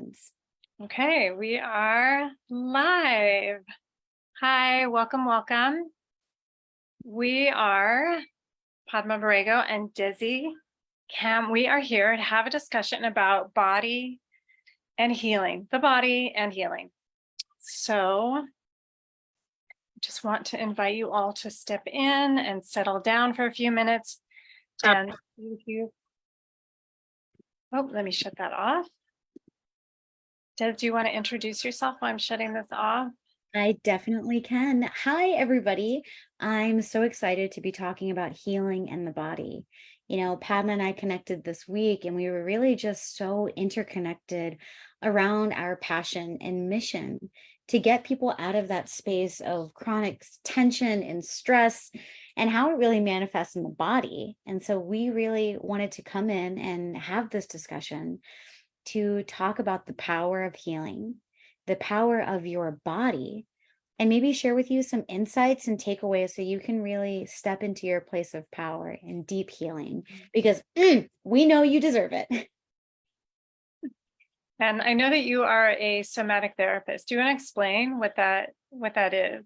Caminos. Okay, we are live. Hi, welcome, welcome. We are Padma Borrego and Desi Cam. We are here to have a discussion about body and healing, the body and healing. So just want to invite you all to step in and settle down for a few minutes. And thank you. Oh, let me shut that off. Des, do you want to introduce yourself while I'm shutting this off? I definitely can. Hi, everybody. I'm so excited to be talking about healing and the body. Padma and I connected this week, and we were really just so interconnected around our passion and mission to get people out of that space of chronic tension and stress and how it really manifests in the body. And so we really wanted to come in and have this discussion to talk about the power of healing, the power of your body, and maybe share with you some insights and takeaways so you can really step into your place of power and deep healing because we know you deserve it. And I know that you are a somatic therapist. Do you want to explain what that is?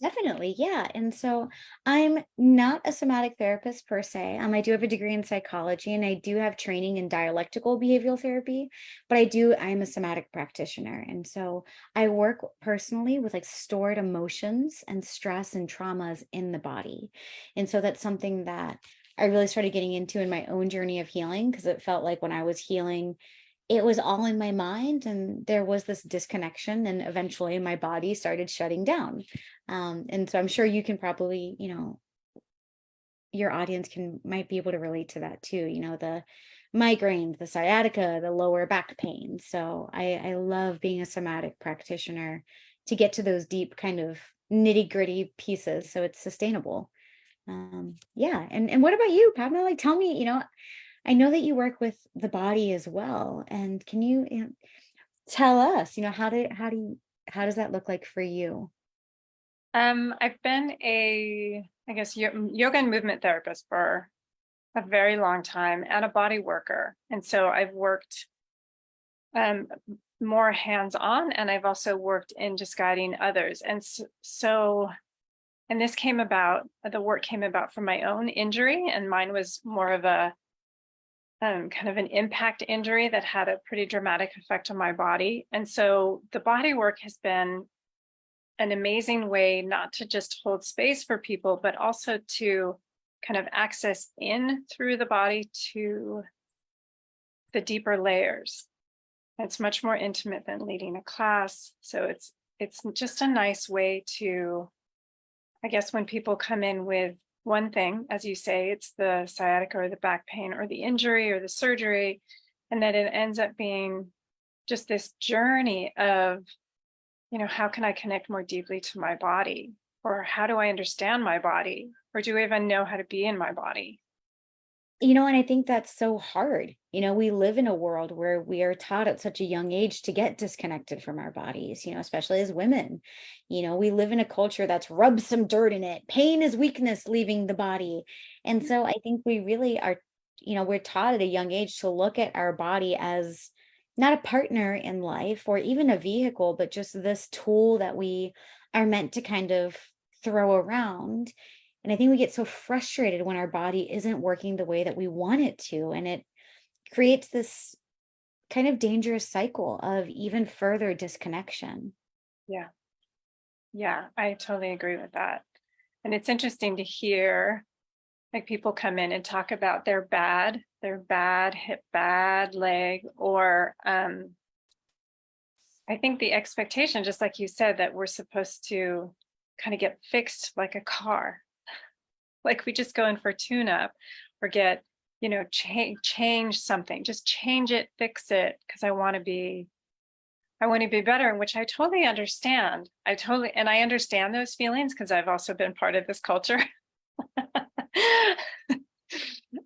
Definitely, yeah. And so I'm not a somatic therapist per se. I do have a degree in psychology and I do have training in dialectical behavioral therapy, but I'm a somatic practitioner. And so I work personally with like stored emotions and stress and traumas in the body. And so that's something that I really started getting into in my own journey of healing because it felt like when I was healing, it was all in my mind and there was this disconnection, and eventually my body started shutting down. And so I'm sure you can probably, your audience might be able to relate to that too, the migraines, the sciatica, the lower back pain. So I love being a somatic practitioner to get to those deep kind of nitty gritty pieces so it's sustainable. Yeah. And what about you, Padma? Like, tell me, I know that you work with the body as well. And can you tell us, how does that look like for you? I've been I guess, yoga and movement therapist for a very long time and a body worker. And so I've worked um, more hands-on, and I've also worked in just guiding others. And and the work came about from my own injury, and mine was more of a kind of an impact injury that had a pretty dramatic effect on my body. And so the body work has been an amazing way not to just hold space for people, but also to kind of access in through the body to the deeper layers. It's much more intimate than leading a class. So it's just a nice way to, I guess, when people come in with one thing, as you say, it's the sciatica or the back pain or the injury or the surgery, and that it ends up being just this journey of, how can I connect more deeply to my body? Or how do I understand my body? Or do I even know how to be in my body? And I think that's so hard. We live in a world where we are taught at such a young age to get disconnected from our bodies, especially as women. We live in a culture that's rub some dirt in it. Pain is weakness leaving the body. And so I think we really are, we're taught at a young age to look at our body as not a partner in life or even a vehicle, but just this tool that we are meant to kind of throw around. And I think we get so frustrated when our body isn't working the way that we want it to. And it creates this kind of dangerous cycle of even further disconnection. Yeah. Yeah, I totally agree with that. And it's interesting to hear like people come in and talk about their bad hip, bad leg, or I think the expectation, just like you said, that we're supposed to kind of get fixed like a car. Like we just go in for tune up or get, change something, just change it, fix it, because I want to be better, in which I totally understand. And I understand those feelings because I've also been part of this culture.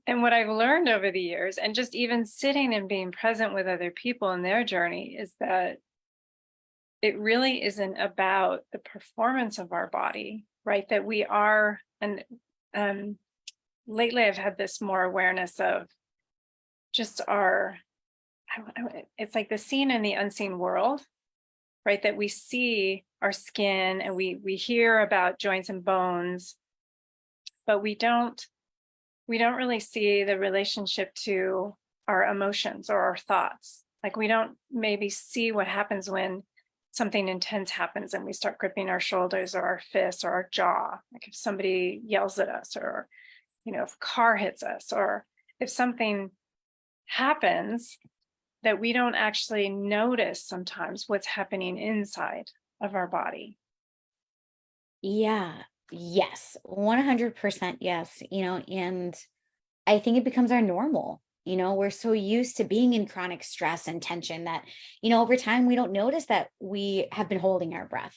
And what I've learned over the years, and just even sitting and being present with other people in their journey, is that it really isn't about the performance of our body, right? That we are, and lately I've had this more awareness of just it's like the seen and the unseen world, right? That we see our skin and we hear about joints and bones, but we don't really see the relationship to our emotions or our thoughts. Like we don't maybe see what happens when something intense happens and we start gripping our shoulders or our fists or our jaw. Like if somebody yells at us, or, if a car hits us, or if something happens, that we don't actually notice sometimes what's happening inside of our body. Yeah. Yes. 100% yes. And I think it becomes our normal. We're so used to being in chronic stress and tension that, over time, we don't notice that we have been holding our breath,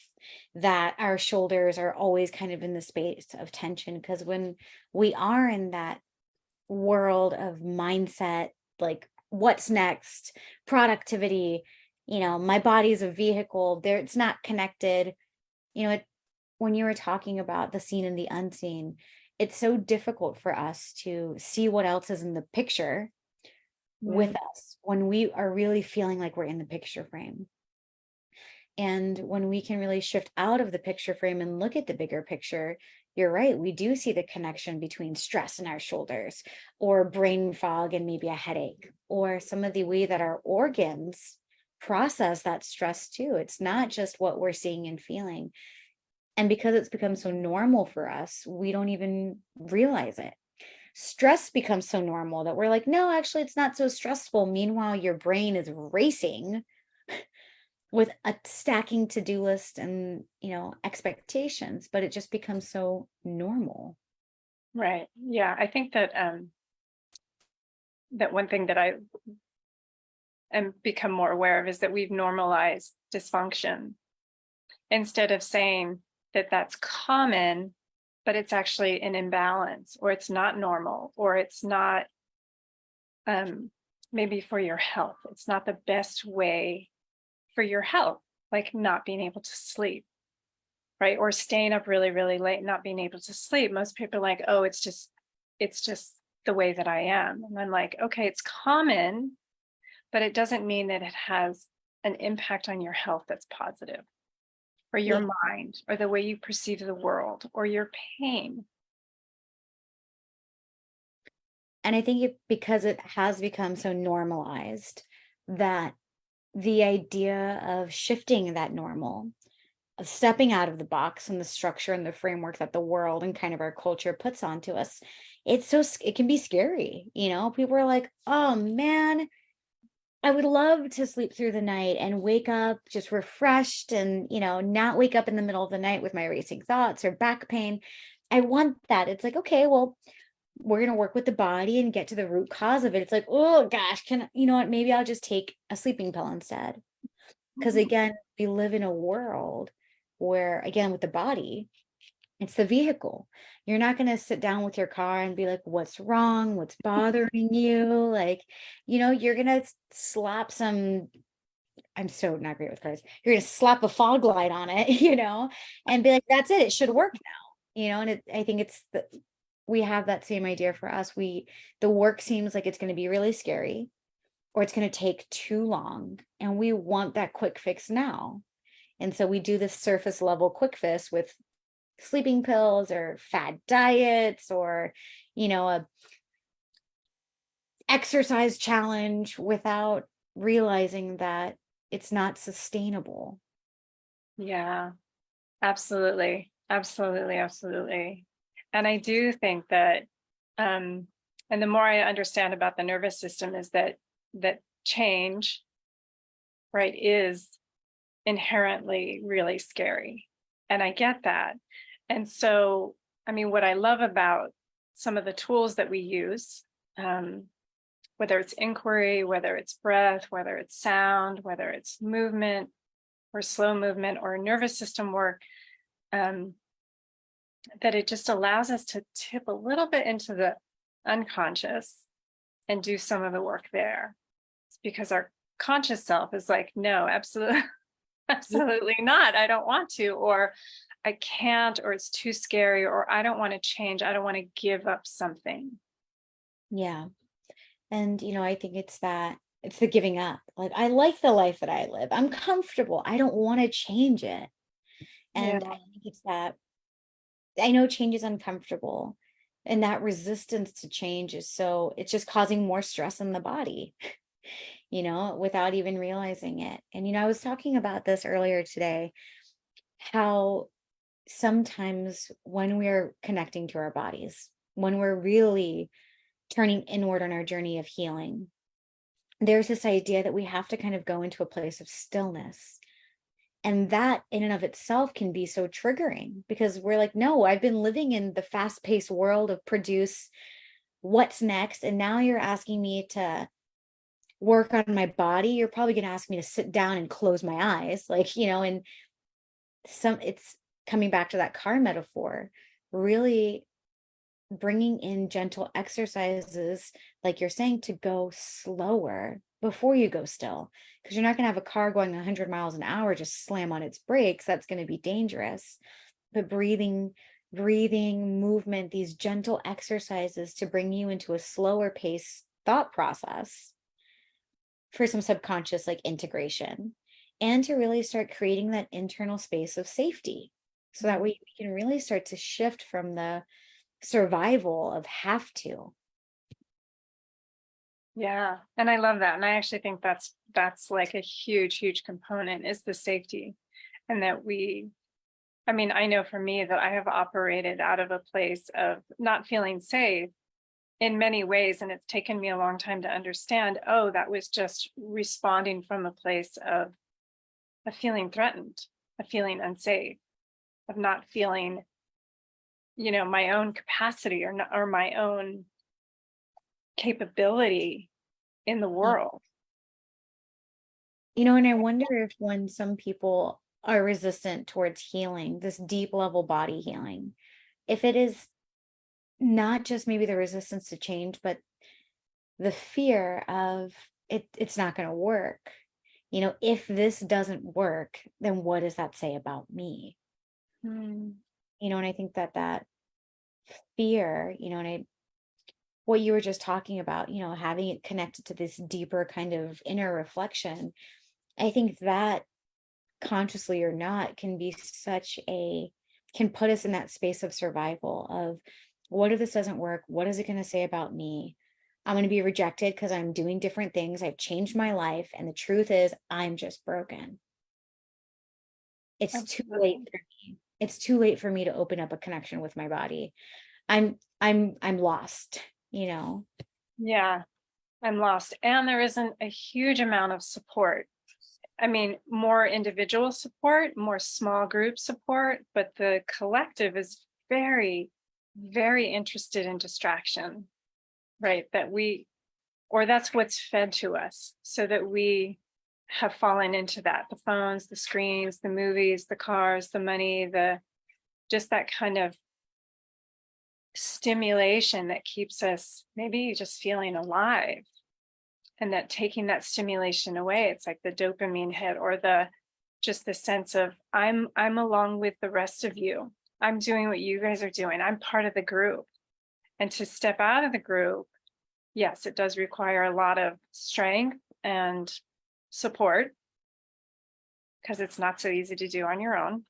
that our shoulders are always kind of in the space of tension. Because when we are in that world of mindset, like what's next, productivity, my body's a vehicle, there, it's not connected. It when you were talking about the seen and the unseen, it's so difficult for us to see what else is in the picture with Mm, us when we are really feeling like we're in the picture frame. And when we can really shift out of the picture frame and look at the bigger picture, you're right. We do see the connection between stress in our shoulders, or brain fog and maybe a headache, or some of the way that our organs process that stress too. It's not just what we're seeing and feeling. And because it's become so normal for us, we don't even realize it. Stress becomes so normal that we're like, no, actually, it's not so stressful. Meanwhile, your brain is racing with a stacking to-do list and, expectations, but it just becomes so normal. right. Yeah. I think that one thing that I am become more aware of is that we've normalized dysfunction, instead of saying that that's common, but it's actually an imbalance, or it's not normal, or it's not, um, maybe for your health. It's not the best way for your health, like not being able to sleep, right? Or staying up really, really late, not being able to sleep. Most people are like, oh, it's just the way that I am. And I'm like, okay, it's common, but it doesn't mean that it has an impact on your health that's positive, or Yeah. your mind, or the way you perceive the world, or your pain. And I think because it has become so normalized, that the idea of shifting that normal, of stepping out of the box and the structure and the framework that the world and kind of our culture puts onto us, it can be scary. People are like, oh man, I would love to sleep through the night and wake up just refreshed and, not wake up in the middle of the night with my racing thoughts or back pain. I want that. It's like, okay, well, we're going to work with the body and get to the root cause of it. It's like, oh gosh, you know what? Maybe I'll just take a sleeping pill instead. Because again, we live in a world where, again, with the body, it's the vehicle. You're not going to sit down with your car and be like, what's wrong? What's bothering you? Like, you're going to slap some, I'm so not great with cars. You're going to slap a fog light on it, and be like, that's it. It should work now, and I think we have that same idea for us. The work seems like it's going to be really scary, or it's going to take too long. And we want that quick fix now. And so we do this surface level quick fix with sleeping pills or fad diets, or a exercise challenge, without realizing that it's not sustainable. Yeah, absolutely. Absolutely. Absolutely. And I do think that, um, and the more I understand about the nervous system, is that change, right, is inherently really scary. And I get that. And so, I mean, what I love about some of the tools that we use, um, whether it's inquiry, whether it's breath, whether it's sound, whether it's movement or slow movement or nervous system work, um, that it just allows us to tip a little bit into the unconscious and do some of the work there. It's because our conscious self is like, no, absolutely, absolutely not. I don't want to, or I can't, or it's too scary, or I don't want to change. I don't want to give up something. Yeah. And, I think it's that It's the giving up. Like, I like the life that I live. I'm comfortable. I don't want to change it. Yeah. And I think it's that I know change is uncomfortable. And that resistance to change is so it's just causing more stress in the body, without even realizing it. And I was talking about this earlier today, how sometimes when we're connecting to our bodies, when we're really turning inward on our journey of healing, there's this idea that we have to kind of go into a place of stillness. And that in and of itself can be so triggering because we're like, no, I've been living in the fast paced world of produce, what's next? And now you're asking me to work on my body. You're probably going to ask me to sit down and close my eyes. Like, and it's coming back to that car metaphor, really bringing in gentle exercises, like you're saying, to go slower before you go still. Because you're not going to have a car going 100 miles an hour just slam on its brakes. That's going to be dangerous. But breathing, movement, these gentle exercises to bring you into a slower pace thought process for some subconscious like integration, and to really start creating that internal space of safety. So that way we can really start to shift from the survival of have to. Yeah. And I love that. And I actually think that's like a huge, huge component is the safety. And that I mean, I know for me that I have operated out of a place of not feeling safe in many ways. And it's taken me a long time to understand, oh, that was just responding from a place of feeling threatened, of feeling unsafe, of not feeling, my own capacity or my own capability in the world. And I wonder if when some people are resistant towards healing, this deep level body healing, if it is not just maybe the resistance to change, but the fear of it's not going to work. If this doesn't work, then what does that say about me? Mm, And I think that fear, what you were just talking about, having it connected to this deeper kind of inner reflection, I think that consciously or not can put us in that space of survival of, what if this doesn't work? What is it going to say about me? I'm going to be rejected because I'm doing different things. I've changed my life. And the truth is, I'm just broken. It's too late absolutely. for me. It's too late for me to open up a connection with my body. I'm lost, you know. Yeah, I'm lost. And there isn't a huge amount of support. I mean, more individual support, more small group support, but the collective is very, very interested in distraction, right? Or that's what's fed to us, so that we have fallen into that. The phones, the screens, the movies, the cars, the money, just that kind of stimulation that keeps us maybe just feeling alive. And that taking that stimulation away, it's like the dopamine hit, or just the sense of I'm along with the rest of you. I'm doing what you guys are doing. I'm part of the group. And to step out of the group, yes, it does require a lot of strength and support, because it's not so easy to do on your own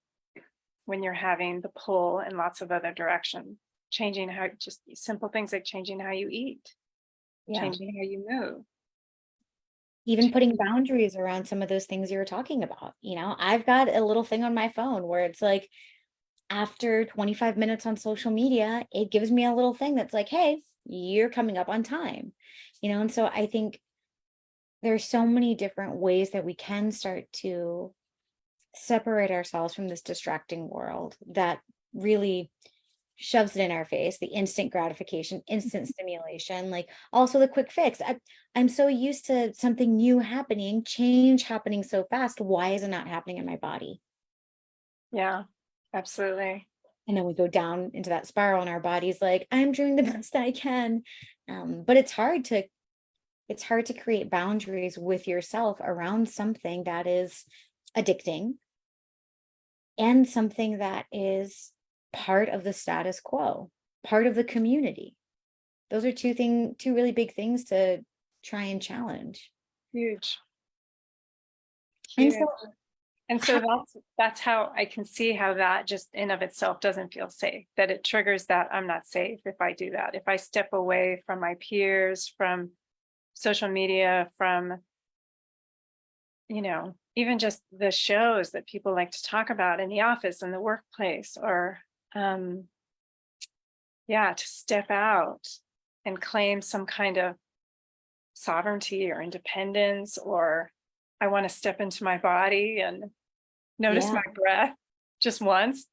when you're having the pull in lots of other directions. Changing how, just simple things like changing how you eat, Yeah. changing how you move. Even putting boundaries around some of those things you were talking about. I've got a little thing on my phone where it's like, after 25 minutes on social media, it gives me a little thing that's like, hey, you're coming up on time. And so I think there's so many different ways that we can start to separate ourselves from this distracting world that really shoves it in our face, the instant gratification, instant stimulation, like also the quick fix. I'm so used to something new happening, change happening so fast. Why is it not happening in my body? Yeah, absolutely. And then we go down into that spiral, and our body's like, I'm doing the best I can. But it's hard to create boundaries with yourself around something that is addicting and something that is part of the status quo, part of the community. Those are two really big things to try and challenge. Huge, And so huge. And so how, that's how I can see how that just in of itself doesn't feel safe, that it triggers that I'm not safe if I do that. If I step away from my peers, from social media, from, even just the shows that people like to talk about in the office and the workplace, or um, yeah, to step out and claim some kind of sovereignty or independence, or I want to step into my body and notice yeah, my breath just once.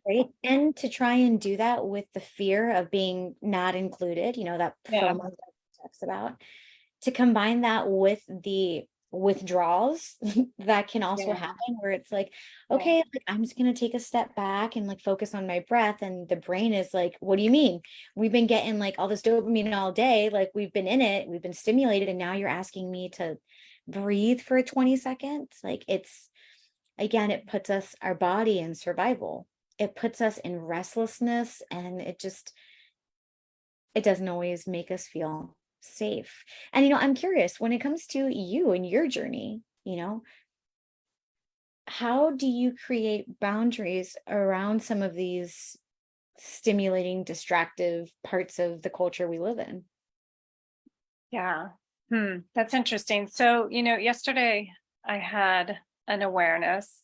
right. And to try and do that with the fear of being not included, that Yeah, FOMO that talks about, to combine that with the withdrawals that can also yeah, happen where it's like, yeah, okay, like I'm just gonna take a step back and like focus on my breath. And the brain is like, what do you mean? We've been getting like all this dopamine all day, like we've been in it, we've been stimulated, and now you're asking me to breathe for 20 seconds. Like it's again, it puts us our body in survival. It puts us in restlessness, and it doesn't always make us feel safe. And I'm curious when it comes to you and your journey, how do you create boundaries around some of these stimulating, distractive parts of the culture we live in? yeah. That's interesting. So, yesterday I had an awareness.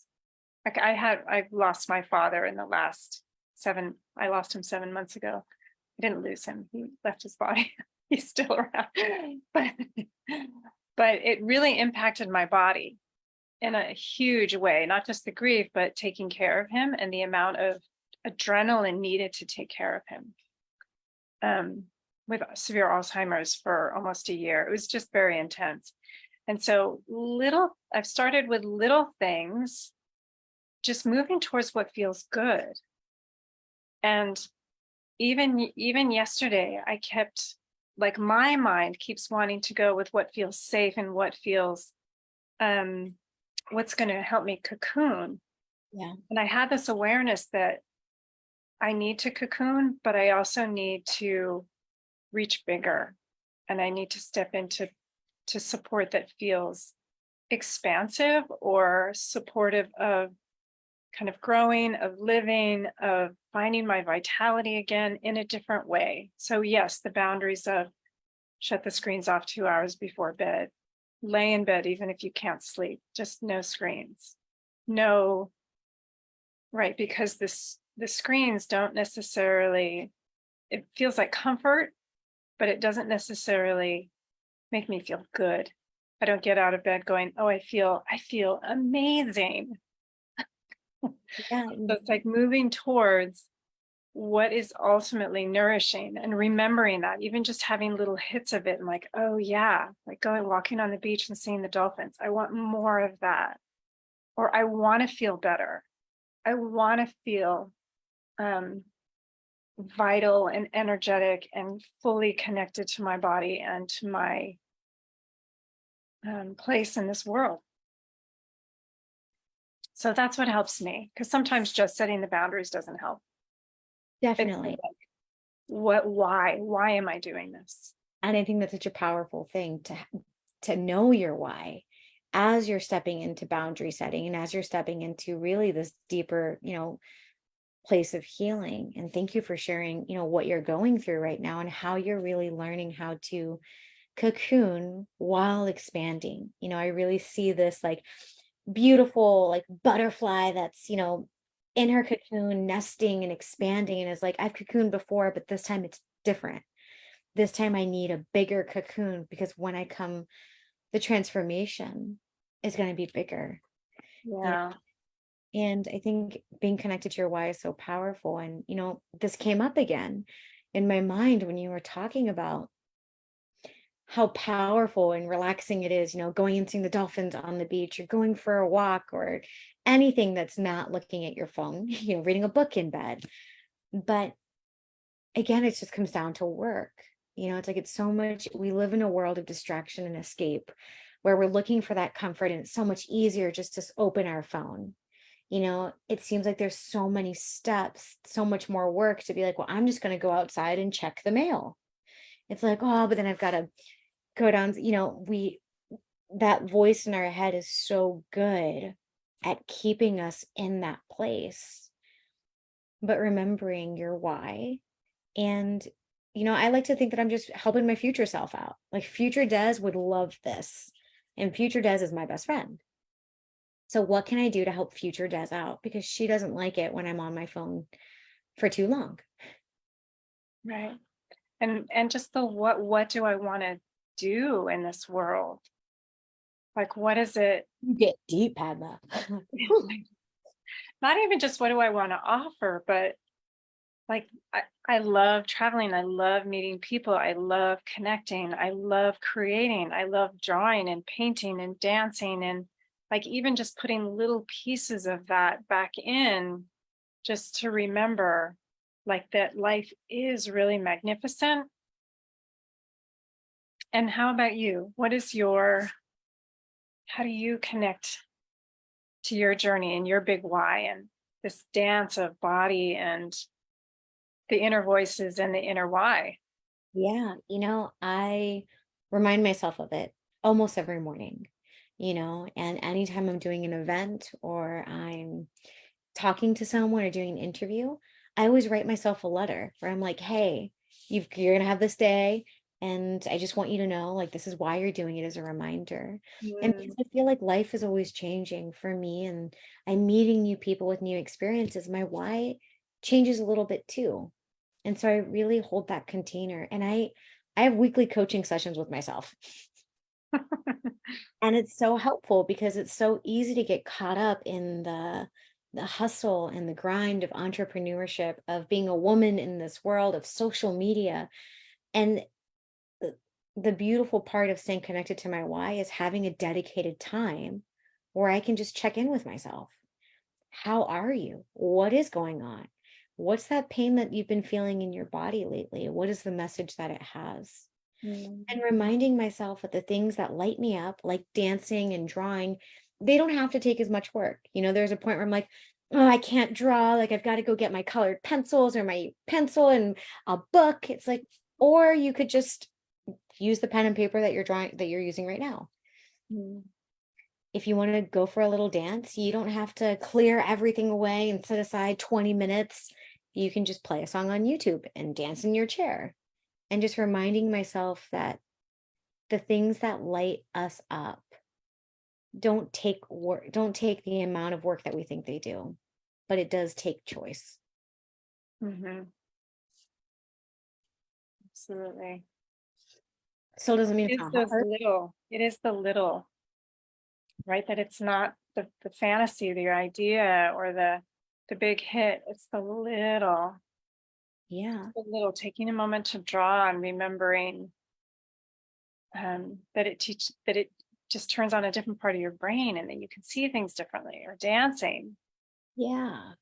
Like I've lost my father in the last I lost him 7 months ago. I didn't lose him. He left his body. He's still around. But but it really impacted my body in a huge way, not just the grief, but taking care of him and the amount of adrenaline needed to take care of him. With severe Alzheimer's for almost a year. It was just very intense. And so I've started with little things, just moving towards what feels good. And even yesterday, I kept like my mind keeps wanting to go with what feels safe and what feels what's going to help me cocoon. Yeah. And I had this awareness that I need to cocoon, but I also need to reach bigger, and I need to step into support that feels expansive or supportive of kind of growing, of living, of finding my vitality again in a different way. So yes, the boundaries of shut the screens off 2 hours before bed, lay in bed even if you can't sleep, just no screens. No, right, because the screens don't necessarily, it feels like comfort, but it doesn't necessarily make me feel good. I don't get out of bed going, oh, I feel amazing. Yeah. So it's like moving towards what is ultimately nourishing and remembering that, even just having little hits of it and like, oh yeah, like going walking on the beach and seeing the dolphins. I want more of that. Or I want to feel better. I want to feel um, vital and energetic and fully connected to my body and to my place in this world. So that's what helps me, because sometimes just setting the boundaries doesn't help. It's Definitely. like, why am I doing this? And I think that's such a powerful thing to know your why as you're stepping into boundary setting and as you're stepping into really this deeper, place of healing. And thank you for sharing, what you're going through right now and how you're really learning how to cocoon while expanding. I really see this like beautiful like butterfly that's, in her cocoon nesting and expanding, and is like, I've cocooned before, but this time it's different. This time I need a bigger cocoon because when I come, the transformation is going to be bigger. You Yeah. And I think being connected to your why is so powerful. And, this came up again in my mind when you were talking about how powerful and relaxing it is, going and seeing the dolphins on the beach or going for a walk or anything that's not looking at your phone, reading a book in bed. But again, it just comes down to work. It's like it's so much, we live in a world of distraction and escape where we're looking for that comfort, and it's so much easier just to open our phone. It seems like there's so many steps, so much more work to be like, well, I'm just going to go outside and check the mail. It's like, oh, but then I've got to go down, we that voice in our head is so good at keeping us in that place. But remembering your why. And, I like to think that I'm just helping my future self out. Like future Des would love this. And future Des is my best friend. So what can I do to help future Des out? Because she doesn't like it when I'm on my phone for too long. Right. And just the what do I want to do in this world? Like what is it? You get deep, Padma. Not even just what do I want to offer, but like I love traveling. I love meeting people. I love connecting. I love creating. I love drawing and painting and dancing and like even just putting little pieces of that back in just to remember like that life is really magnificent. And how about you? How do you connect to your journey and your big why and this dance of body and the inner voices and the inner why? Yeah, I remind myself of it almost every morning, and anytime I'm doing an event or I'm talking to someone or doing an interview, I always write myself a letter where I'm like, hey, you're going to have this day. And I just want you to know, like, this is why you're doing it as a reminder. And because Mm, I feel like life is always changing for me and I'm meeting new people with new experiences, my why changes a little bit too. And so I really hold that container. And I have weekly coaching sessions with myself. And it's so helpful because it's so easy to get caught up in the hustle and the grind of entrepreneurship, of being a woman in this world of social media. And the, the beautiful part of staying connected to my why is having a dedicated time where I can just check in with myself. How are you? What is going on? What's that pain that you've been feeling in your body lately? What is the message that it has? And mm, reminding myself that the things that light me up, like dancing and drawing, they don't have to take as much work. There's a point where I'm like, oh, I can't draw. Like, I've got to go get my colored pencils or my pencil and a book. It's like, or you could just use the pen and paper that you're using right now. mm. If you want to go for a little dance, you don't have to clear everything away and set aside 20 minutes. You can just play a song on YouTube and dance in your chair. And just reminding myself that the things that light us up don't take the amount of work that we think they do, but it does take choice. Mhm. Absolutely. Still doesn't mean it's It's not those hard. little, it is the little, right? That it's not the fantasy, the idea, or the big hit. It's Yeah. the little, taking a moment to draw and remembering that it just turns on a different part of your brain and that you can see things differently or dancing. Yeah.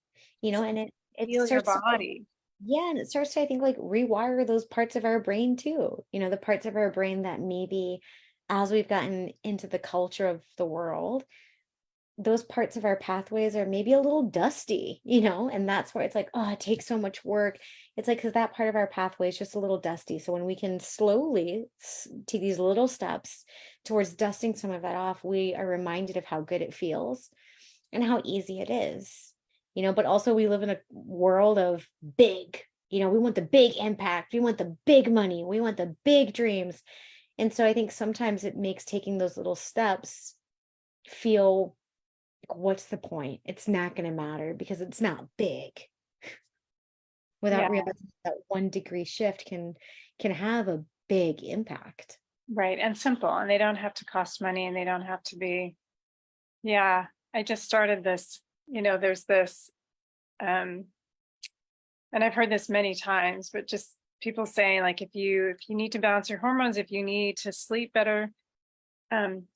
It's And it feel your starts to like, body. yeah, and it starts to, I think, like rewire those parts of our brain too. The parts of our brain that maybe as we've gotten into the culture of the world, those parts of our pathways are maybe a little dusty, and that's where it's like, oh, it takes so much work. It's like, because that part of our pathway is just a little dusty. So when we can slowly take these little steps towards dusting some of that off, we are reminded of how good it feels and how easy it is, but also we live in a world of big, we want the big impact, we want the big money, we want the big dreams. And so I think sometimes it makes taking those little steps feel like, what's the point? It's not going to matter because it's not big, without Yeah, realizing that 1 degree shift can have a big impact. right. And simple. And they don't have to cost money and they don't have to be, yeah. I just started this, there's this, um, and I've heard this many times, but just people saying like if you need to balance your hormones, if you need to sleep better, um,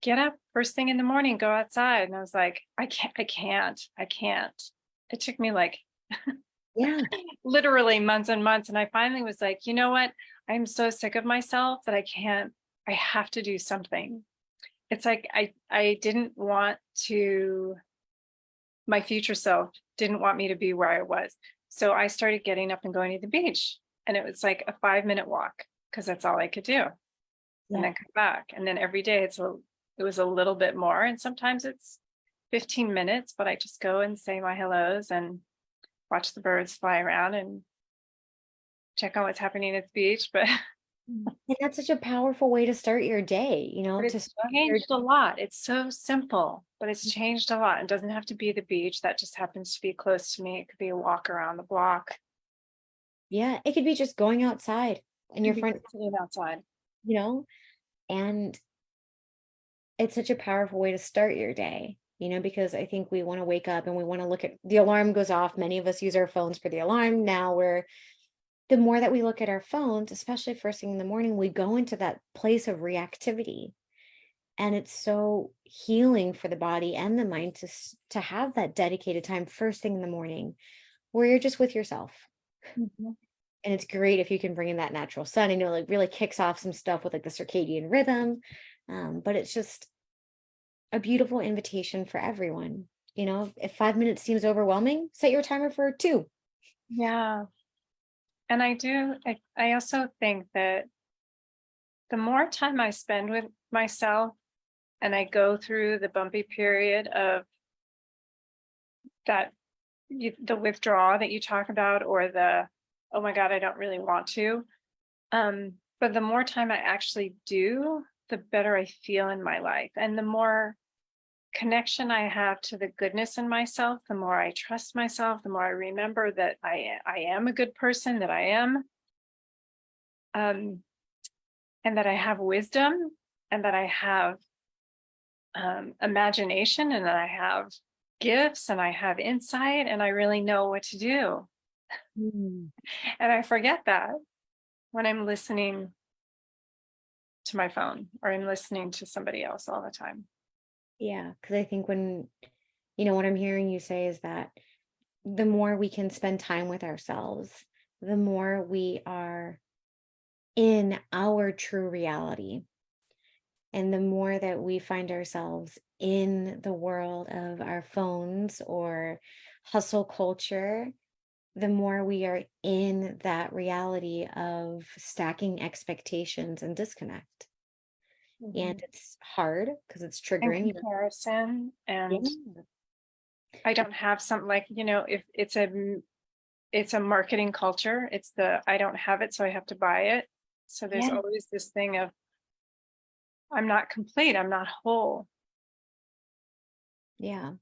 get up first thing in the morning, go outside. And I was like, I can't. It took me like Yeah. literally months and months. And I finally was like, you know what? I'm so sick of myself that I can't, I have to do something. It's like I didn't want to, my future self didn't want me to be where I was. So I started getting up and going to the beach. And it was like a 5-minute walk because that's all I could do. And Yeah. then come back. And then every day it's it was a little bit more. And sometimes it's 15 minutes, but I just go and say my hellos and watch the birds fly around and check on what's happening at the beach. But And that's such a powerful way to start your day, but to it's start your changed a lot. It's so simple, but it's changed a lot. It doesn't have to be the beach. That just happens to be close to me. It could be a walk around the block. yeah, it could be just going outside in It your could be front, sitting outside. you know, and it's such a powerful way to start your day, because I think we want to wake up and we want to look at the alarm goes off. Many of us use our phones for the alarm now, where the more that we look at our phones, especially first thing in the morning, we go into that place of reactivity. And it's so healing for the body and the mind to have that dedicated time first thing in the morning where you're just with yourself. Mhm. And it's great if you can bring in that natural sun. Like really kicks off some stuff with like the circadian rhythm. But it's just a beautiful invitation for everyone. If 5 minutes seems overwhelming, set your timer for 2. Yeah. And I also think that the more time I spend with myself and I go through the bumpy period of that, the withdrawal that you talk about, or the, oh my God, I don't really want to. But the more time I actually do, the better I feel in my life. And the more connection I have to the goodness in myself, the more I trust myself, the more I remember that I am a good person, that I am, and that I have wisdom, and that I have imagination, and that I have gifts, and I have insight, and I really know what to do. Mm. And I forget that when I'm listening to my phone or I'm listening to somebody else all the time. Yeah, because I think what I'm hearing you say is that the more we can spend time with ourselves, the more we are in our true reality. And the more that we find ourselves in the world of our phones or hustle culture, the more we are in that reality of stacking expectations and disconnect. And Mhm. it's hard because it's And triggering. comparison, and Yeah. I don't have something like, if it's a marketing culture, it's the I don't have it, so I have to buy it. So there's Yeah. always this thing of I'm not complete, I'm not whole. Yeah.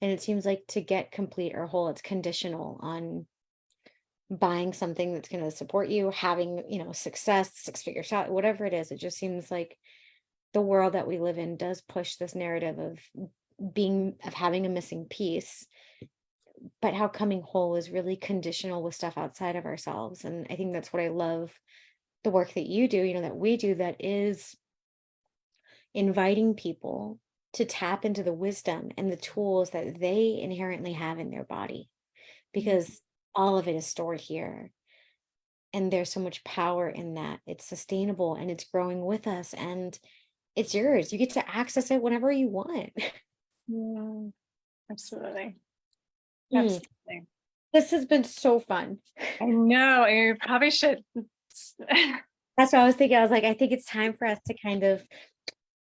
And it seems like to get complete or whole, it's conditional on buying something that's going to support you, having, success, six-figure shot, whatever it is. It just seems like the world that we live in does push this narrative of having a missing piece, but how coming whole is really conditional with stuff outside of ourselves. And I think that's what I love the work that you do, that we do, that is inviting people to tap into the wisdom and the tools that they inherently have in their body, Mhm. because all of it is stored here. And there's so much power in that. It's sustainable and it's growing with us and it's yours. You get to access it whenever you want. Mm, absolutely. Mm, Absolutely. this has been so fun. I know. You probably should That's what I was thinking. I was like, I think it's time for us to kind of, you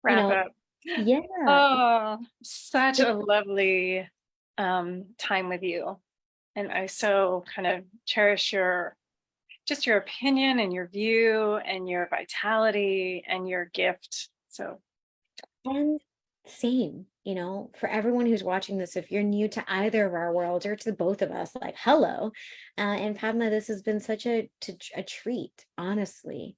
wrap know, up. yeah. Oh, such a lovely time with you. And I so kind of cherish your opinion and your view and your vitality and your gift. So And same, for everyone who's watching this, if you're new to either of our worlds or to both of us, like hello. And Padma, this has been such a treat, honestly,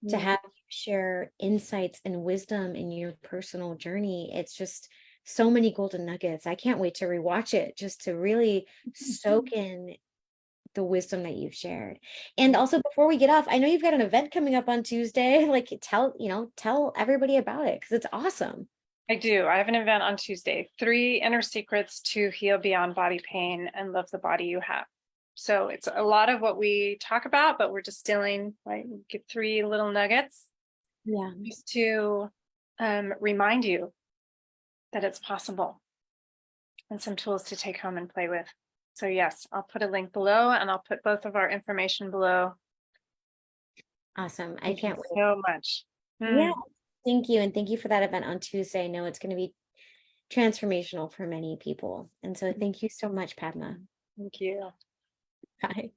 to mm, have you share insights and wisdom in your personal journey. It's just so many golden nuggets. I can't wait to rewatch it just to really soak in the wisdom that you've shared. And also before we get off, I know you've got an event coming up on Tuesday. Like tell everybody about it because it's awesome. I do. I have an event on Tuesday, 3 inner secrets to heal beyond body pain and love the body you have. So it's a lot of what we talk about, but we're distilling, like, get 3 little nuggets Yeah. just to remind you that it's possible, and some tools to take home and play with. So yes, I'll put a link below, and I'll put both of our information below. Awesome. I Thank you can't wait. so much. Yeah. Mm. Thank you. And thank you for that event on Tuesday. I know it's going to be transformational for many people. And so thank you so much, Padma. Thank you. Bye.